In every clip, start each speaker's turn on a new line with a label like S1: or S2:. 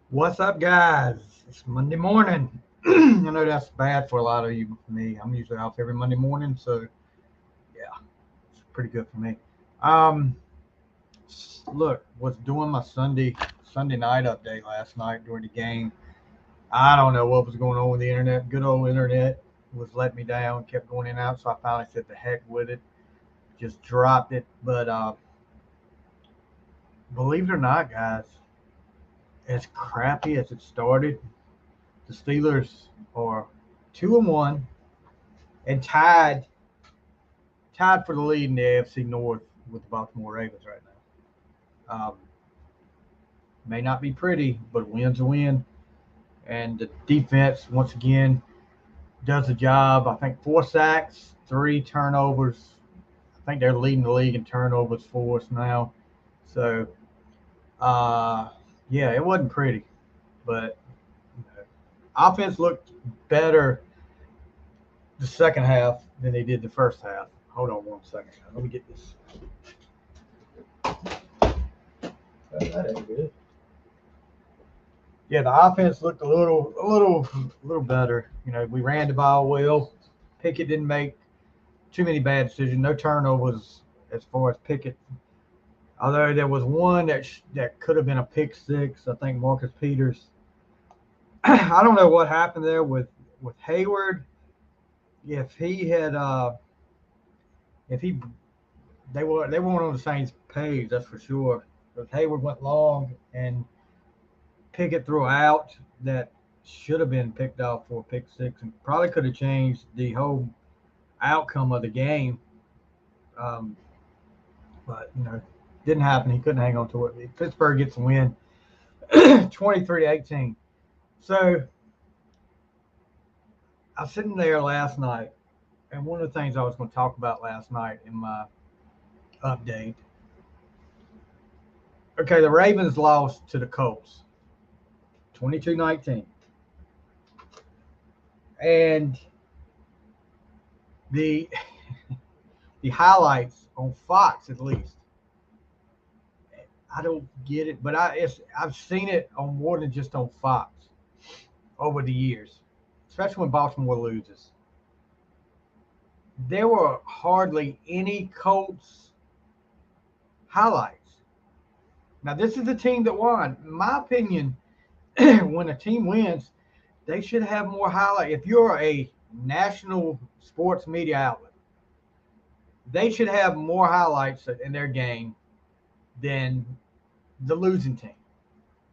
S1: What's up, guys? It's Monday morning. I know that's bad for a lot of you. For me, I'm usually off every Monday morning, so yeah, it's pretty good for me. Um, Look, was doing my Sunday night update last night during the game. I don't know what was going on with the internet. Good old internet was letting me down, kept going in and out, so I finally said the heck with it, just dropped it. But believe it or not, guys, as crappy as it started, the Steelers are 2-1 and tied for the lead in the AFC North with the Baltimore Ravens right now. May not be pretty, but a win's a win. And the defense, once again, does the job. I think 4 sacks, 3 turnovers. I think they're leading the league in turnovers for us now. So, uh, yeah, it wasn't pretty, but you know, offense looked better the second half than they did the first half. Hold on 1 second. Let me get this. That ain't good. Yeah, the offense looked a little better. You know, we ran the ball well. Pickett didn't make too many bad decisions. No turnovers as far as Pickett. Although there was one that could have been a pick six. I think Marcus Peters. I don't know what happened there with Hayward. If he had, if he they weren't on the same page. That's for sure. Because Hayward went long and Pickett threw out that should have been picked off for a pick six and probably could have changed the whole outcome of the game. Um, but didn't happen. He couldn't hang on to it. Pittsburgh gets a win, 23-18. So I was sitting there last night, and one of the things I was going to talk about last night in my update. Okay, the Ravens lost to the Colts, 22-19, and the the highlights on Fox at least. I don't get it, but I've seen it on more than just on Fox over the years, especially when Baltimore loses. There were hardly any Colts highlights. Now this is the team that won. In my opinion, when a team wins, they should have more highlight. If you're a national sports media outlet, they should have more highlights in their game than the losing team.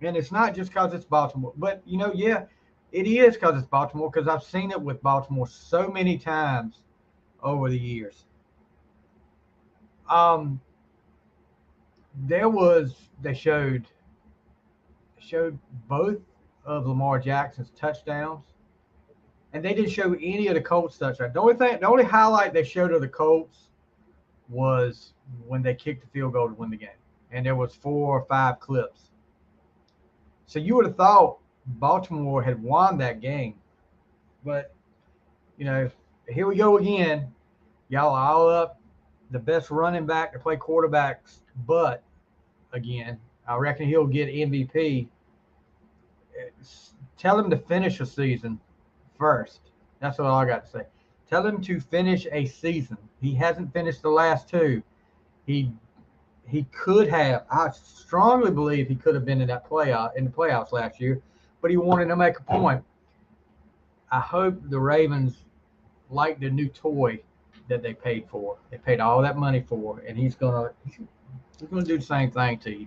S1: And it's not just because it's Baltimore, but yeah, it is because it's Baltimore. Because I've seen it with Baltimore so many times over the years. Um, there was they showed both of Lamar Jackson's touchdowns, and they didn't show any of the Colts touchdowns. The only highlight they showed of the Colts was when they kicked the field goal to win the game, and there was 4 or 5 clips. So you would have thought Baltimore had won that game, but you know, here we go again. Y'all all up the best running back to play quarterbacks, but again, I reckon he'll get MVP. Tell him to finish a season first. That's what I got to say. Tell him to finish a season. He hasn't finished the last 2. He he could have. I strongly believe he could have been in the playoffs last year, but he wanted to make a point. I hope the Ravens like the new toy that they paid for. They paid all that money for, and he's gonna do the same thing to you.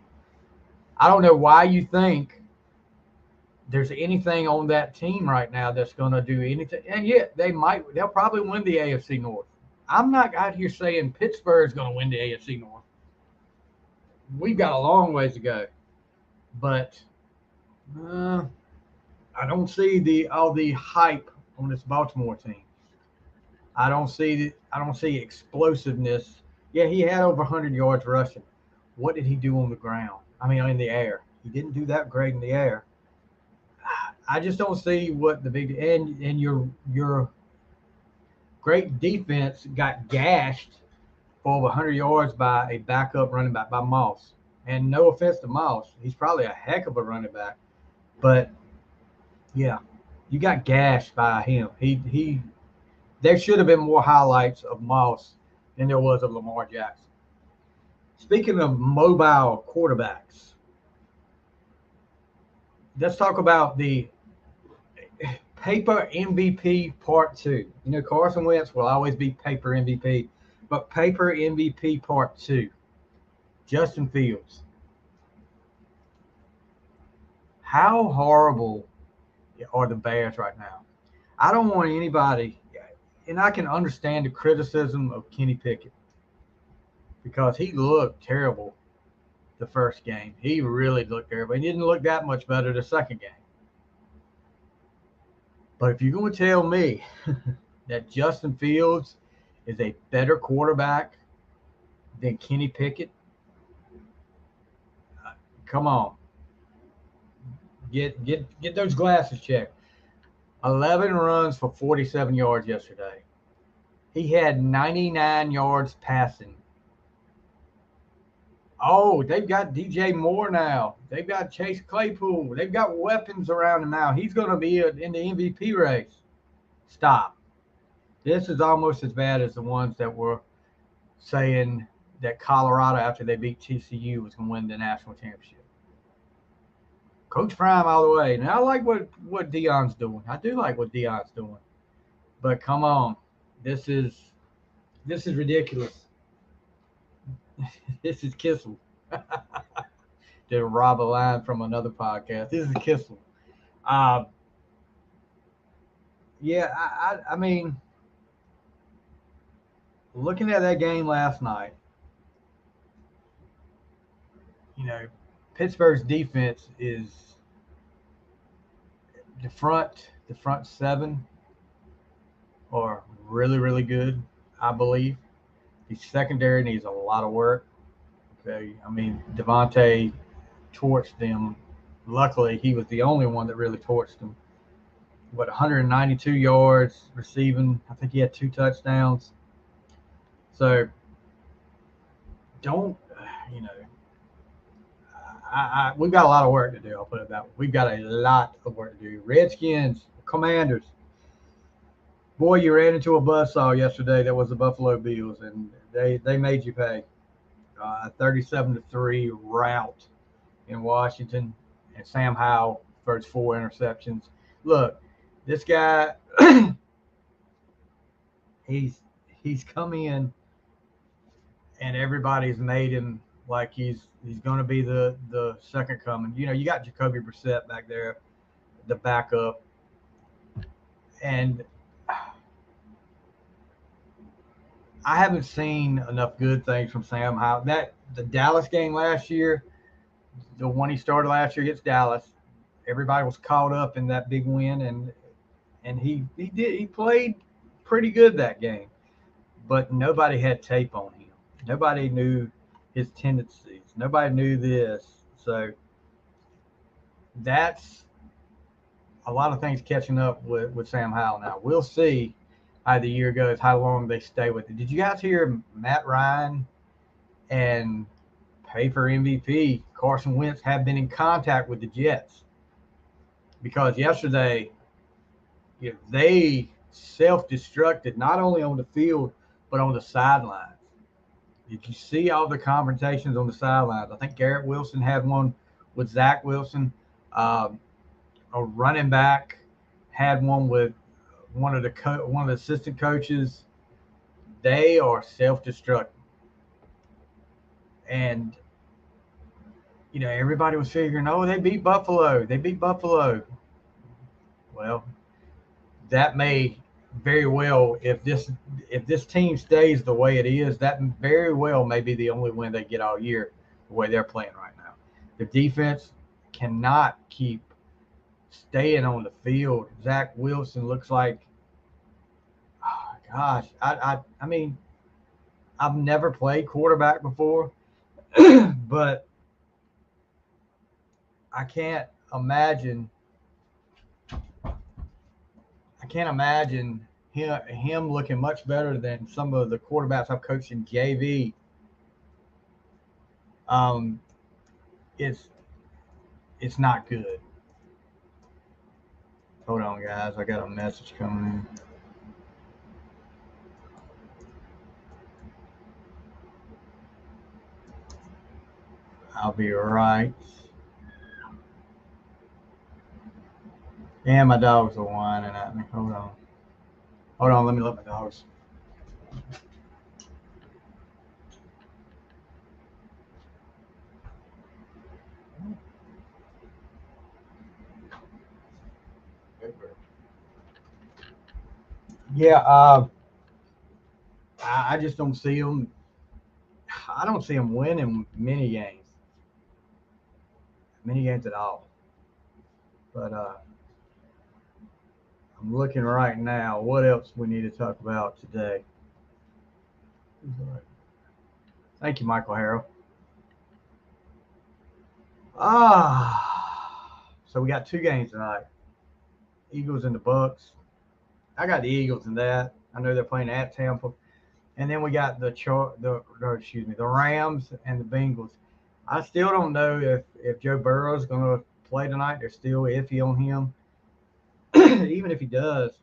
S1: I don't know why you think there's anything on that team right now that's gonna do anything, and yet they'll probably win the AFC North. I'm not out here saying Pittsburgh's gonna win the AFC North. We've got a long ways to go, but uh, I don't see the all the hype on this Baltimore team. I don't see explosiveness. Yeah, he had over 100 yards rushing. What did he do on the ground? I mean, in the air. He didn't do that great in the air. I just don't see what the big and your great defense got gashed for over 100 yards by a backup running back by Moss, And no offense to Moss, he's probably a heck of a running back. But yeah, you got gashed by him. He there should have been more highlights of Moss than there was of Lamar Jackson. Speaking of mobile quarterbacks, let's talk about the paper MVP part 2. You know, Carson Wentz will always be paper MVP, but paper MVP part 2. Justin Fields. How horrible are the Bears right now? I don't want anybody, and I can understand the criticism of Kenny Pickett because he looked terrible the first game. He really looked terrible. He didn't look that much better the second game. But if you're going to tell me that Justin Fields is a better quarterback than Kenny Pickett, come on. Get those glasses checked. 11 runs for 47 yards yesterday. He had 99 yards passing. Oh, they've got DJ Moore now. They've got Chase Claypool. They've got weapons around him now. He's going to be in the MVP race. Stop. This is almost as bad as the ones that were saying that Colorado, after they beat TCU, was going to win the national championship. Coach Prime all the way. Now, I like what Deion's doing. I do like what Deion's doing. But come on. This is ridiculous. This is Kissel. To rob a line from another podcast. This is Kissel. Yeah, I mean, looking at that game last night, you know, Pittsburgh's defense is the front seven are really, really good, I believe. The secondary needs a lot of work. Okay, I mean, Devontae torched them. Luckily, he was the only one that really torched them. 192 yards receiving. I think he had 2 touchdowns. So, don't, you know, we've got a lot of work to do. I'll put it that way. We've got a lot of work to do. Redskins, Commanders. Boy, you ran into a buzzsaw yesterday. That was the Buffalo Bills, and they made you pay. 37-3 rout in Washington, and Sam Howell for his 4 interceptions. Look, this guy, he's come in, and everybody's made him like he's going to be the second coming. You know, you got Jacoby Brissett back there, the backup, and I haven't seen enough good things from Sam Howell. The Dallas game last year, the one he started last year against Dallas, everybody was caught up in that big win, and he played pretty good that game, but nobody had tape on him. Nobody knew his tendencies. Nobody knew this. So that's a lot of things catching up with Sam Howell now. We'll see how the year goes, how long they stay with it. Did you guys hear Matt Ryan and paper MVP Carson Wentz have been in contact with the Jets? Because yesterday, they self-destructed not only on the field, but on the sidelines. Did you see all the confrontations on the sidelines? I think Garrett Wilson had one with Zach Wilson. A running back had one with one of the assistant coaches. They are self-destructing. And, everybody was figuring, oh, they beat Buffalo. Well, that may very well, if this team stays the way it is, that very well may be the only win they get all year, the way they're playing right now. The defense cannot keep staying on the field. Zach Wilson looks like, oh gosh, I mean, I've never played quarterback before, but I can't imagine him looking much better than some of the quarterbacks I've coached in JV. it's not good. Hold on, guys. I got a message coming in. I'll be right. Yeah, my dogs are whining at me. Hold on. Hold on. Let me let my dogs. Yeah. I just don't see them. I don't see them winning many games at all. But I'm looking right now. What else we need to talk about today? Thank you, Michael Harrell. So we got two games tonight. Eagles and the Bucks. I got the Eagles in that. I know they're playing at Tampa. And then we got the Rams and the Bengals. I still don't know if Joe Burrow is going to play tonight. They're still iffy on him. Even if he does,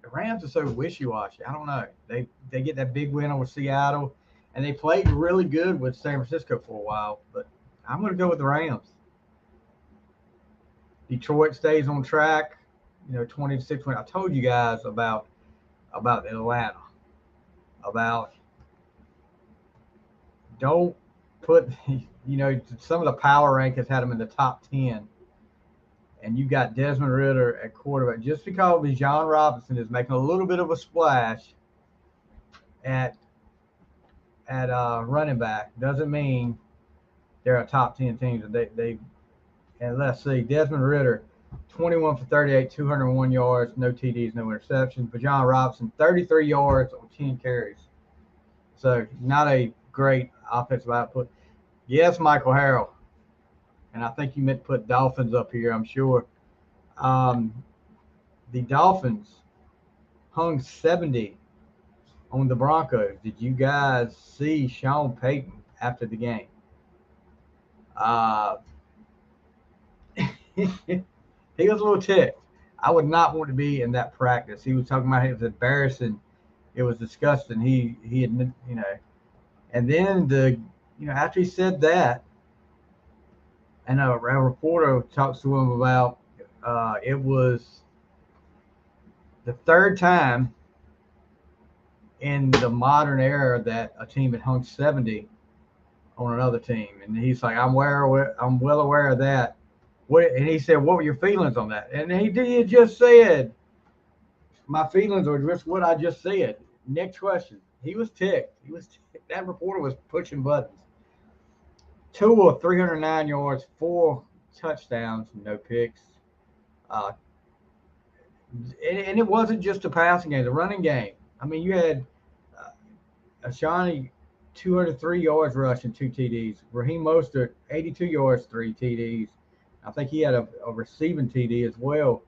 S1: the Rams are so wishy-washy. I don't know. They get that big win over Seattle, and they played really good with San Francisco for a while. But I'm going to go with the Rams. Detroit stays on track. 20-6 win. I told you guys about Atlanta. About don't put some of the power rankings had them in the top 10, and you got Desmond Ridder at quarterback. Just because Bijan Robinson is making a little bit of a splash at running back doesn't mean they're a top 10 team. And let's see, Desmond Ridder, 21 for 38, 201 yards, no TDs, no interceptions. Bijan Robinson, 33 yards on 10 carries. So not a great offensive output. Yes, Michael Harrell. And I think you meant to put Dolphins up here, I'm sure. The Dolphins hung 70 on the Broncos. Did you guys see Sean Payton after the game? He was a little ticked. I would not want to be in that practice. He was talking about it was embarrassing. It was disgusting. He admit, and then after he said that, and a reporter talks to him about it was the third time in the modern era that a team had hung 70 on another team, and he's like, I'm well aware of that. And he said, what were your feelings on that? And he just said, my feelings are just what I just said. Next question. He was ticked. That reporter was pushing buttons. Tua, 309 yards, 4 touchdowns, no picks. And it wasn't just the passing game, the running game. I mean, you had Ashani, 203 yards rushing, 2 TDs. Raheem Mostert, 82 yards, 3 TDs. I think he had a receiving TD as well.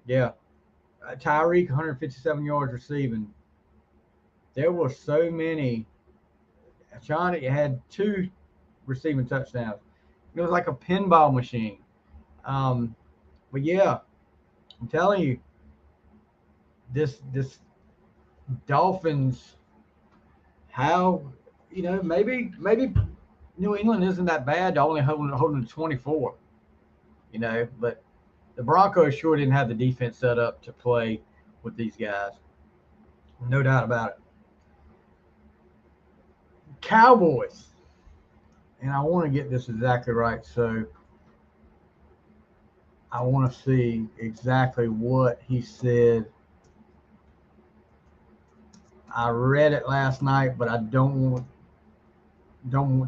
S1: Yeah. Tyreek, 157 yards receiving. There were so many. Ashani had 2 receiving touchdowns. It was like a pinball machine. But yeah, I'm telling you, this Dolphins, how maybe New England isn't that bad. Only holding 24, but the Broncos sure didn't have the defense set up to play with these guys. No doubt about it. Cowboys, and I want to get this exactly right, so I want to see exactly what he said. I read it last night, but I don't want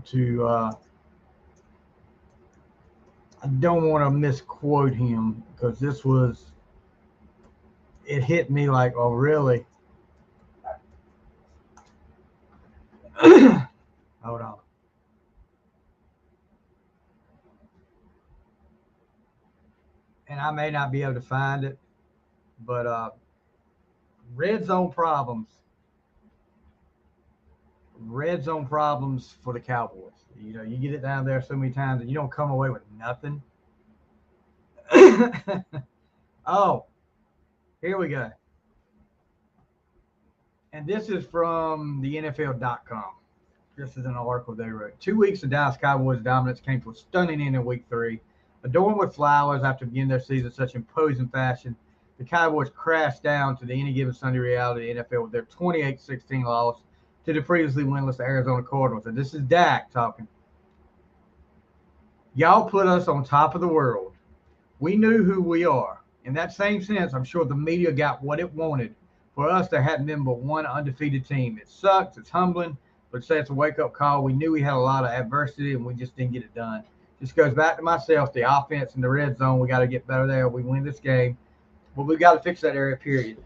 S1: to. I don't want to misquote him because it hit me like, oh, really? Hold on. And I may not be able to find it, but red zone problems. red zone problems for the Cowboys. You know, you get it down there so many times and you don't come away with nothing. Oh, here we go. And this is from the NFL.com. This is an article they wrote. 2 weeks of Dallas Cowboys dominance came to a stunning end in week 3. Adorned with flowers after beginning their season in such imposing fashion, the Cowboys crashed down to the any given Sunday reality of the NFL with their 28-16 loss to the previously winless Arizona Cardinals. And this is Dak talking. Y'all put us on top of the world. We knew who we are. In that same sense, I'm sure the media got what it wanted. For us, there hadn't been but one undefeated team. It sucks. It's humbling. But say it's a wake-up call. We knew we had a lot of adversity, and we just didn't get it done. Just goes back to myself, the offense in the red zone. We got to get better there. We win this game. But we got to fix that area, period.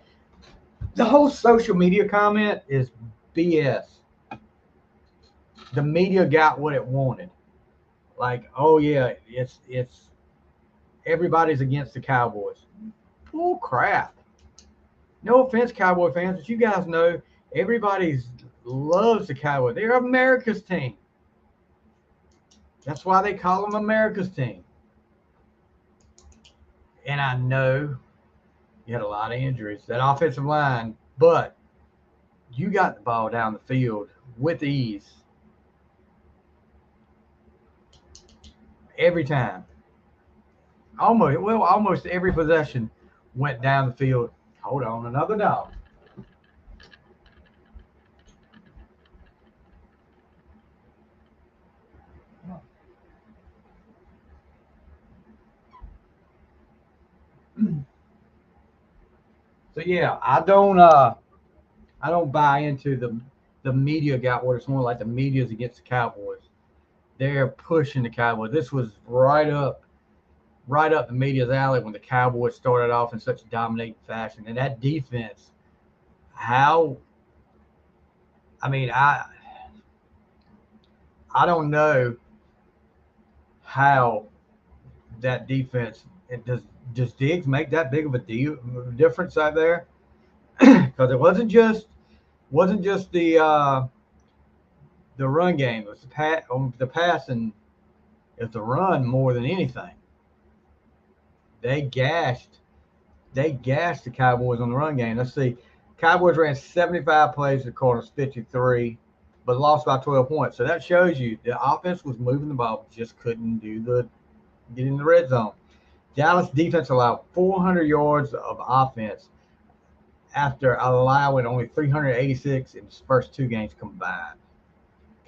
S1: The whole social media comment is BS. The media got what it wanted. Like, oh, yeah, it's everybody's against the Cowboys. Bull crap. No offense, Cowboy fans, but you guys know everybody loves the Cowboys. They're America's team. That's why they call them America's team. And I know you had a lot of injuries, that offensive line, but you got the ball down the field with ease every time. Almost every possession went down the field. Hold on, another dog. So yeah, I don't buy into the media got what it's more like the media's against the Cowboys. They're pushing the Cowboys. This was right up the media's alley when the Cowboys started off in such a dominating fashion. And that defense, how I mean, I don't know how that defense it does Diggs make that big of a difference out there? Because it wasn't just the run game. It was the passing. It's the run more than anything. They gashed the Cowboys on the run game. Let's see. Cowboys ran 75 plays, the Cardinals 53, but lost by 12 points. So that shows you the offense was moving the ball, just couldn't get in the red zone. Dallas defense allowed 400 yards of offense after allowing only 386 in its first 2 games combined.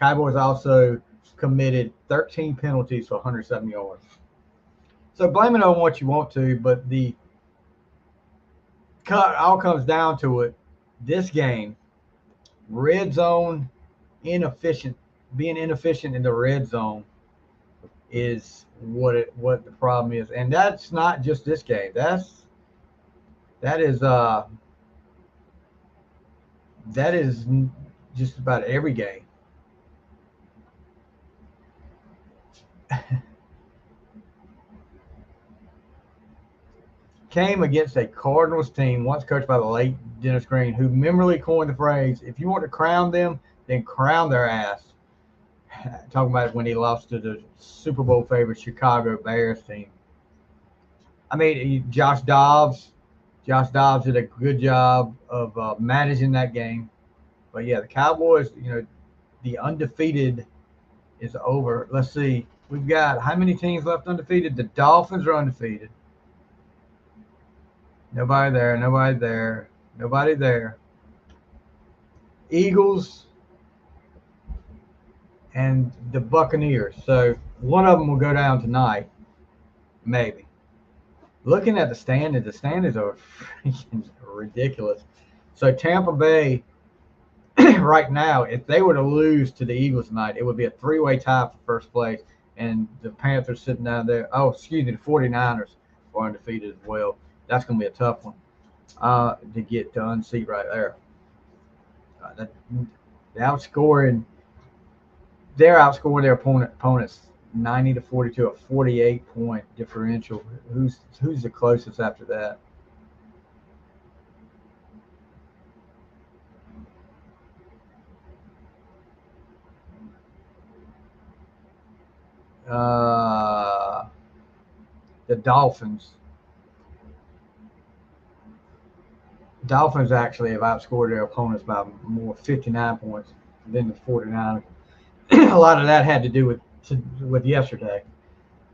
S1: Cowboys also committed 13 penalties for 107 yards. So blame it on what you want to, but the cut all comes down to it. This game, red zone being inefficient in the red zone is what the problem is, and that's not just this game. That is just about every game. Came against a Cardinals team once coached by the late Dennis Green, who memorably coined the phrase, if you want to crown them, then crown their ass. Talking about when he lost to the Super Bowl favorite Chicago Bears team. I mean, Josh Dobbs did a good job of managing that game. But yeah, the Cowboys, the undefeated is over. Let's see. We've got how many teams left undefeated? The Dolphins are undefeated. Nobody there. Nobody there. Eagles and the Buccaneers. So one of them will go down tonight, maybe. Looking at the standings are freaking ridiculous. So Tampa Bay, right now, if they were to lose to the Eagles tonight, it would be a 3-way tie for first place. And the Panthers sitting down there. Oh, excuse me, the 49ers are undefeated as well. That's going to be a tough one to get to unseat right there. The outscoring, they're outscoring their opponents 90-42, a 48-point differential. Who's the closest after that? the Dolphins. Dolphins actually have outscored their opponents by more 59 points than the 49. A lot of that had to do with yesterday.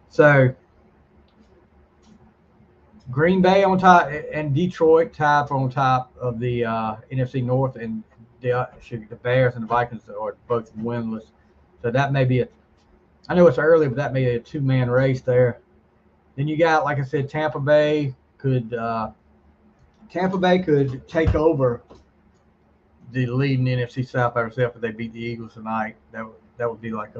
S1: So Green Bay on top and Detroit tied for on top of the NFC North, and the Bears and the Vikings are both winless. So that may be I know it's early, but that may be a two-man race there. Then you got, like I said, Tampa Bay could take over the leading NFC South by herself if they beat the Eagles tonight. That would be like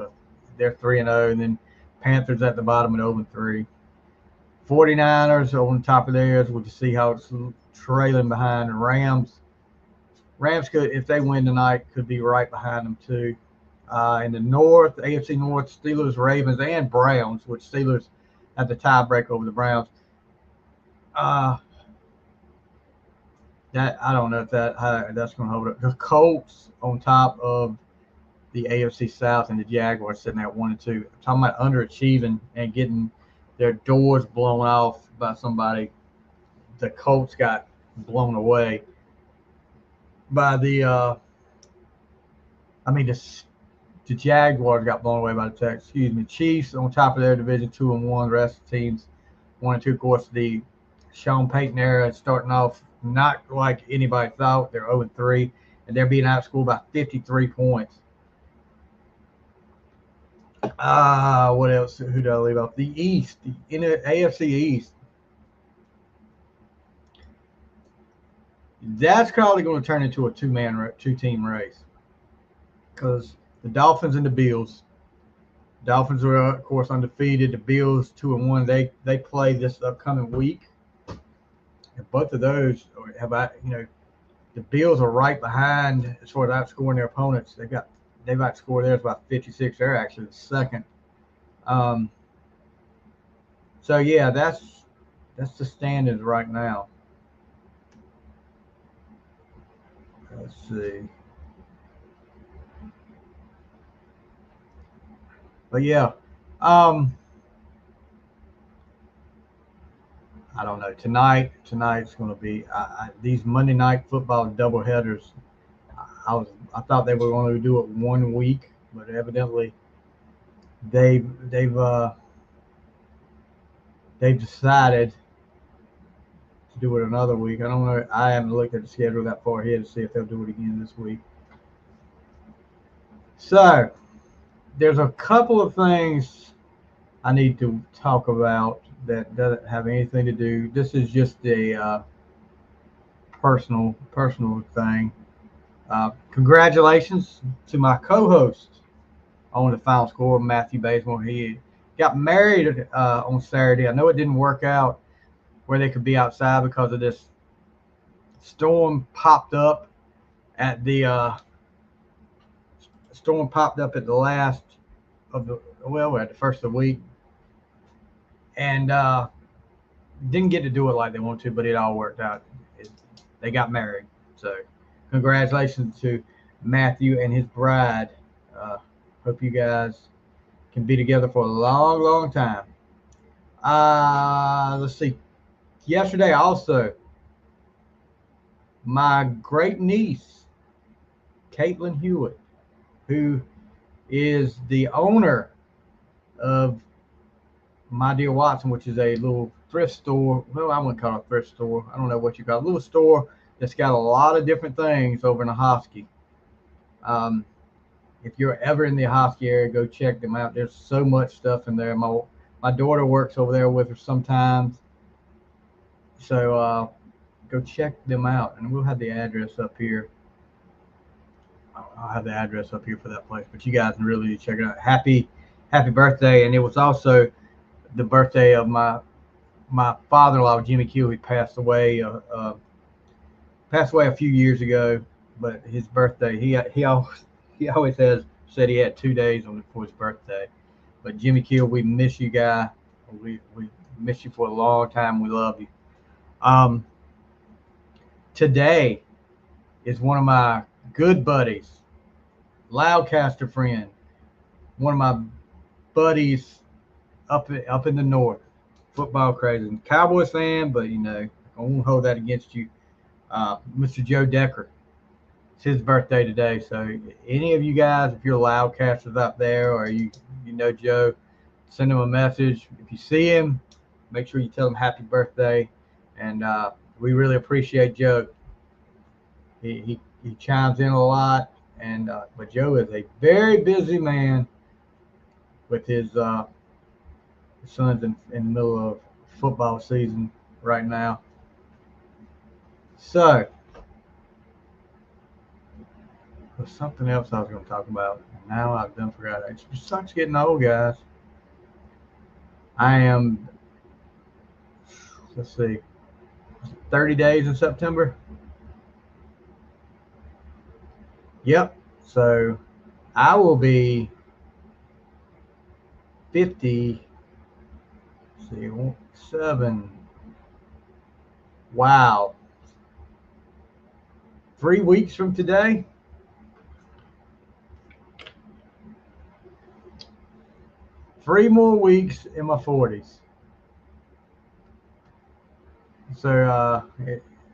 S1: they're 3-0, and then Panthers at the bottom at 0-3. 49ers on top of theirs. We'll just see how it's trailing behind the Rams. Rams could, if they win tonight, could be right behind them too. In the North, AFC North, Steelers, Ravens, and Browns, which Steelers have the tiebreak over the Browns. That I don't know if that's going to hold up. The Colts on top of the AFC South and the Jaguars sitting at 1 and 2. I'm talking about underachieving and getting their doors blown off by somebody. The Colts got blown away by the Jaguars got blown away by the Texans. Chiefs on top of their division 2-1. The rest of the teams 1 and 2. Of course, the Sean Payton era is starting off not like anybody thought. They're 0-3, and they're being outscored by 53 points. What else? Who did I leave off? The East, in the AFC East. That's probably going to turn into a two-team race, because the Dolphins and the Bills. Dolphins are, of course, undefeated. The Bills 2-1. They play this upcoming week. And both of those the Bills are right behind as far as outscoring their opponents. They've outscored theirs by 56. They're actually the second. So yeah, that's the standings right now. Let's see. But yeah, I don't know. Tonight's going to be these Monday night football doubleheaders. I thought they were going to do it 1 week, but evidently they've decided to do it another week. I don't know. I haven't looked at the schedule that far ahead to see if they'll do it again this week. So there's a couple of things I need to talk about that doesn't have anything to do. This is just a personal thing. Congratulations to my co-host on the Final Score, Matthew Bazemore. He got married on Saturday. I know it didn't work out where they could be outside because of this storm popped up at the last of the at the first of the week, and didn't get to do it like they wanted to, but it all worked out. They got married, so congratulations to Matthew and his bride. Hope you guys can be together for a long time. Let's see. Yesterday also, my great niece, Caitlin Hewitt, who is the owner of My Dear Watson, which is a little thrift store. Well, I wouldn't call it a thrift store. I don't know what you call it. A little store that's got a lot of different things over in Ahoskie. If you're ever in the Ahoskie area, go check them out. There's so much stuff in there. My daughter works over there with her sometimes. So go check them out, and we'll have the address up here. I'll have the address up here for that place, but you guys can really check it out. Happy birthday. And it was also the birthday of my father-in-law, Jimmy Q, who passed away a few years ago. But his birthday, he always said he had 2 days for his birthday. But Jimmy Q, we miss you, guy. We miss you for a long time. We love you. Today is one of my good buddies, Loudcaster friend, one of my buddies up in the north. Football crazy. Cowboys fan, but I won't hold that against you. Mr. Joe Decker. It's his birthday today. So any of you guys, if you're Loudcasters out there or you know Joe, send him a message. If you see him, make sure you tell him happy birthday. And we really appreciate Joe. He chimes in a lot. And but Joe is a very busy man with his son's in the middle of football season right now. So, there's something else I was going to talk about. Now I've done forgot. It just sucks getting old, guys. I am, let's see, 30 days in September. Yep. So, I will be 50. Let's see, 7. Wow. 3 weeks from today. Three more weeks in my 40s. So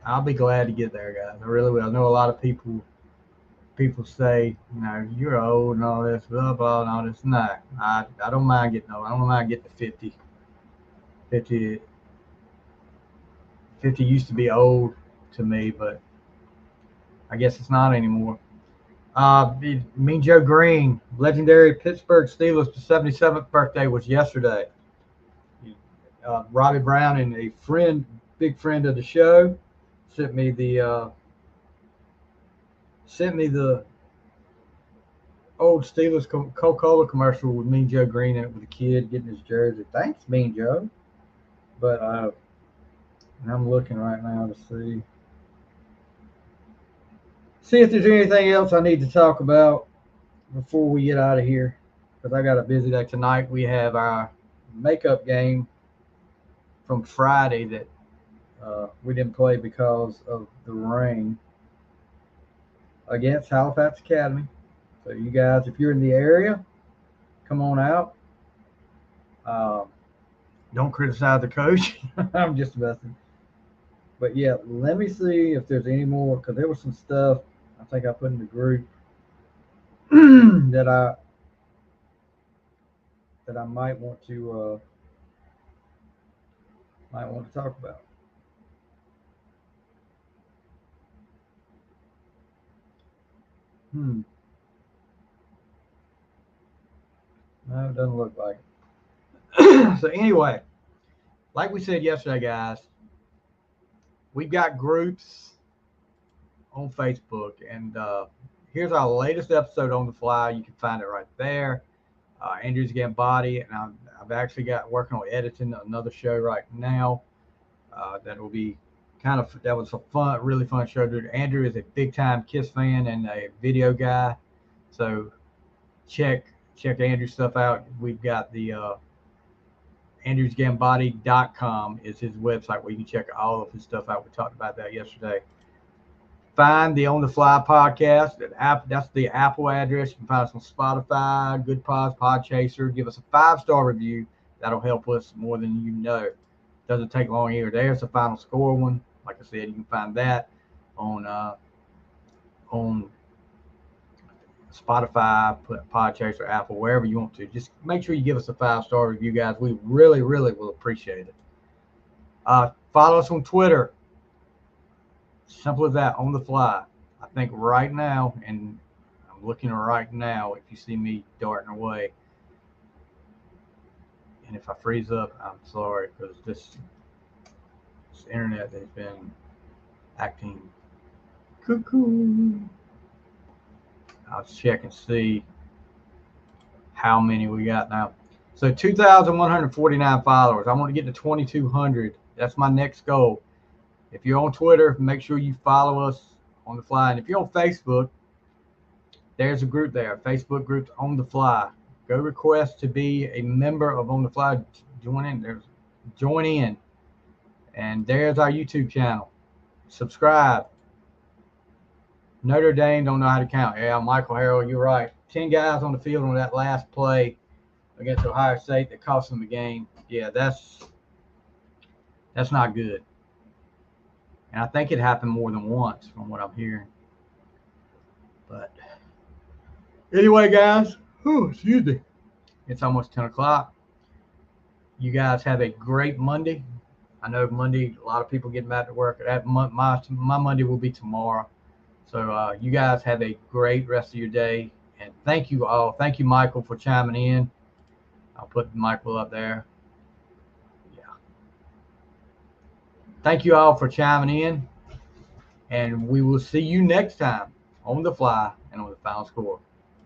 S1: I'll be glad to get there, guys. I really will. I know a lot of people say, you're old and all this, blah, blah, and all this. No, I don't mind getting old. I don't mind getting to 50. 50 used to be old to me, but I guess it's not anymore. Mean Joe Green, legendary Pittsburgh Steelers 77th birthday was yesterday. Robbie Brown and a big friend of the show, sent me the old Steelers Coca-Cola commercial with Mean Joe Green in it with a kid getting his jersey. Thanks, Mean Joe. But and I'm looking right now to see if there's anything else I need to talk about before we get out of here, because I got a busy day tonight. We have our makeup game from Friday that we didn't play because of the rain against Halifax Academy. So you guys, if you're in the area, come on out. Don't criticize the coach. I'm just messing. But yeah, let me see if there's any more, because there was some stuff I think I put in the group that I might want to talk about. No, it doesn't look like it. So anyway, like we said yesterday, guys, we've got groups on Facebook, and here's our latest episode on the fly. You can find it right there. Andrew's Gambati, and I've actually got working on editing another show right now. That will be that was a really fun show. Dude, Andrew is a big time Kiss fan and a video guy, so check Andrew's stuff out. We've got the andrewsgambati.com is his website where you can check all of his stuff out. We talked about that yesterday. Find the On the Fly podcast. That's the Apple address. You can find us on Spotify, Good Pods, Podchaser. Give us a 5-star review. That'll help us more than you know. Doesn't take long either. There's the final score one. Like I said, you can find that on Spotify, Podchaser, Apple, wherever you want to. Just make sure you give us a 5-star review, guys. We really, really will appreciate it. Follow us on Twitter. Simple as that, On the Fly. I think right now, and I'm looking right now, if you see me darting away, and if I freeze up, I'm sorry, because this internet has been acting cuckoo. I'll check and see how many we got now. So 2,149 followers. I want to get to 2,200. That's my next goal. If you're on Twitter, make sure you follow us On the Fly. And if you're on Facebook, there's a group there, Facebook group On the Fly. Go request to be a member of On the Fly. Join in. And there's our YouTube channel. Subscribe. Notre Dame don't know how to count. Yeah, Michael Harrell, you're right. 10 guys on the field on that last play. against Ohio State that cost them the game. Yeah, that's not good. And I think it happened more than once from what I'm hearing. But anyway, guys, excuse me. It's almost 10 o'clock. You guys have a great Monday. I know Monday, a lot of people getting back to work. My Monday will be tomorrow. So you guys have a great rest of your day. And thank you all. Thank you, Michael, for chiming in. I'll put Michael up there. Yeah. Thank you all for chiming in. And we will see you next time on The Fly and on The Final Score.